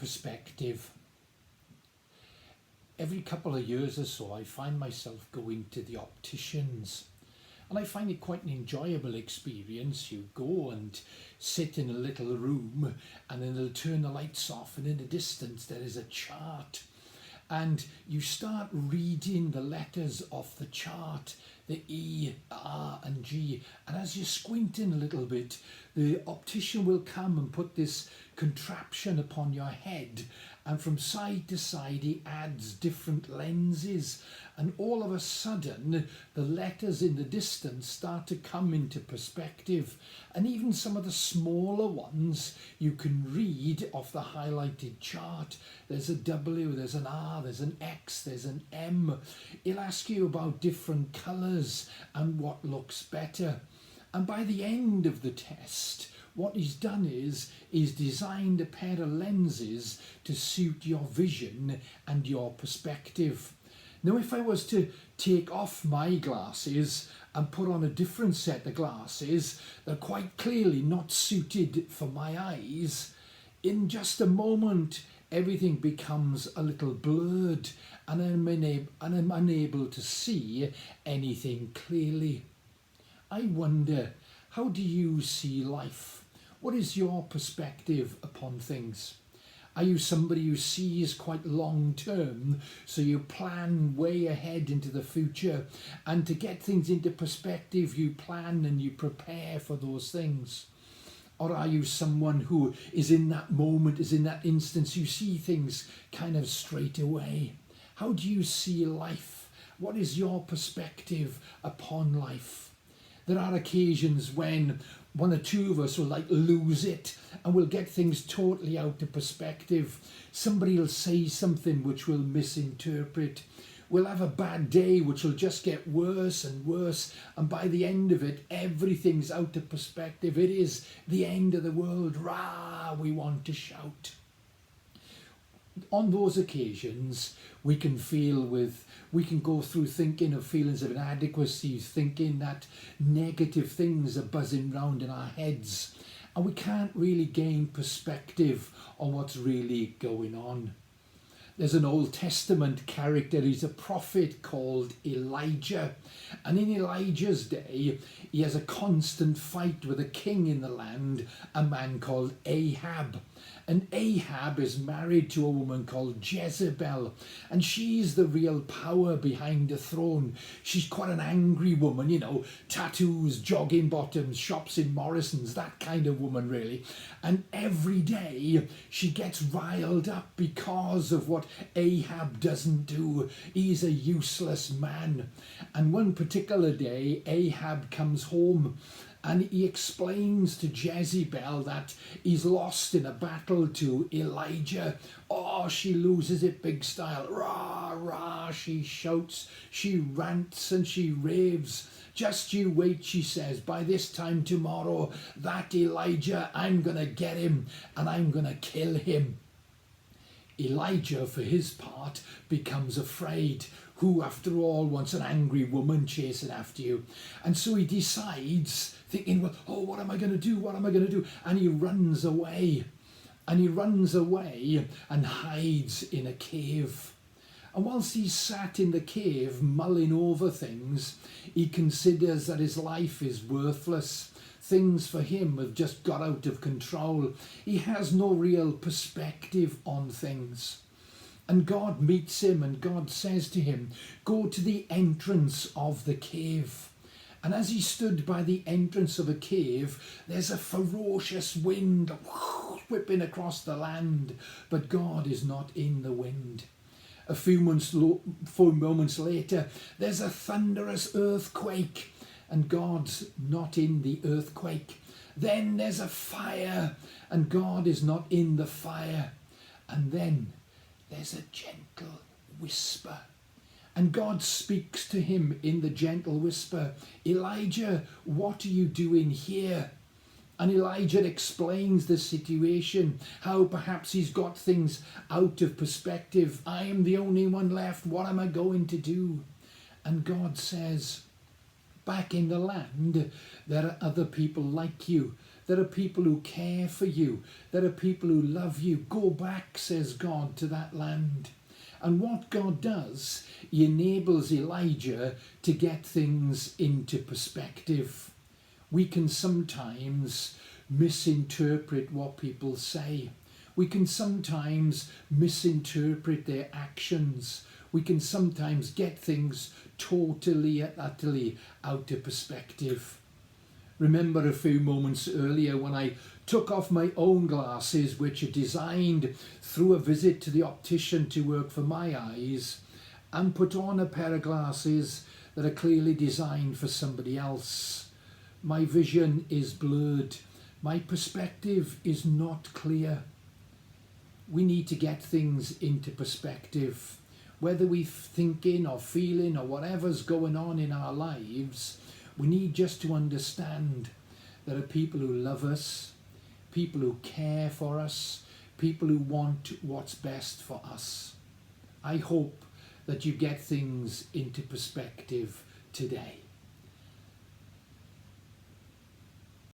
perspective. Every couple of years or so, I find myself going to the opticians. And I find it quite an enjoyable experience. You go and sit in a little room, and then they'll turn the lights off, and in the distance there is a chart. And you start reading the letters of the chart, the E, R and G. And as you squint in a little bit, the optician will come and put this contraption upon your head. And from side to side, he adds different lenses. And all of a sudden, the letters in the distance start to come into perspective. And even some of the smaller ones you can read off the highlighted chart. There's a W, there's an R, there's an X, there's an M. It'll ask you about different colours and what looks better. And by the end of the test, what he's done is he's designed a pair of lenses to suit your vision and your perspective. Now, if I was to take off my glasses and put on a different set of glasses, they're quite clearly not suited for my eyes. In just a moment, everything becomes a little blurred, and I'm unable to see anything clearly. I wonder, how do you see life? What is your perspective upon things? Are you somebody who sees quite long term, so you plan way ahead into the future, and to get things into perspective you plan and you prepare for those things? Or are you someone who is in that moment, is in that instance, you see things kind of straight away? How do you see life? What is your perspective upon life? There are occasions when one or two of us will lose it, and we'll get things totally out of perspective. Somebody will say something which we'll misinterpret. We'll have a bad day which will just get worse and worse, and by the end of it, everything's out of perspective. It is the end of the world. Rah, we want to shout. On those occasions, we can go through thinking of feelings of inadequacy, thinking that negative things are buzzing round in our heads, and we can't really gain perspective on what's really going on. There's an Old Testament character, he's a prophet called Elijah. And in Elijah's day, he has a constant fight with a king in the land, a man called Ahab. And Ahab is married to a woman called Jezebel, and she's the real power behind the throne. She's quite an angry woman, you know, tattoos, jogging bottoms, shops in Morrison's, that kind of woman really. And every day she gets riled up because of what Ahab doesn't do. He's a useless man. And one particular day, Ahab comes home, and he explains to Jezebel that he's lost in a battle to Elijah. Oh, she loses it big style. Rah, rah, she shouts, she rants and she raves. Just you wait, she says, by this time tomorrow, that Elijah, I'm going to get him and I'm going to kill him. Elijah, for his part, becomes afraid. Who, after all, wants an angry woman chasing after you? And so he decides, thinking, well, oh, what am I going to do? What am I going to do? And he runs away. And he runs away and hides in a cave. And whilst he's sat in the cave mulling over things, he considers that his life is worthless. Things for him have just got out of control. He has no real perspective on things. And God meets him, and God says to him, go to the entrance of the cave. And as he stood by the entrance of a cave, there's a ferocious wind whipping across the land, but God is not in the wind. A few moments later, there's a thunderous earthquake, and God's not in the earthquake. Then there's a fire, and God is not in the fire. And then there's a gentle whisper. And God speaks to him in the gentle whisper, Elijah, what are you doing here? And Elijah explains the situation, how perhaps he's got things out of perspective. I am the only one left. What am I going to do? And God says, back in the land, there are other people like you. There are people who care for you. There are people who love you. Go back, says God, to that land. And what God does, he enables Elijah to get things into perspective. We can sometimes misinterpret what people say. We can sometimes misinterpret their actions. We can sometimes get things totally and utterly out of perspective. Remember a few moments earlier when I took off my own glasses, which are designed through a visit to the optician to work for my eyes, and put on a pair of glasses that are clearly designed for somebody else. My vision is blurred. My perspective is not clear. We need to get things into perspective. Whether we're thinking or feeling or whatever's going on in our lives, we need just to understand there are people who love us, people who care for us, people who want what's best for us. I hope that you get things into perspective today.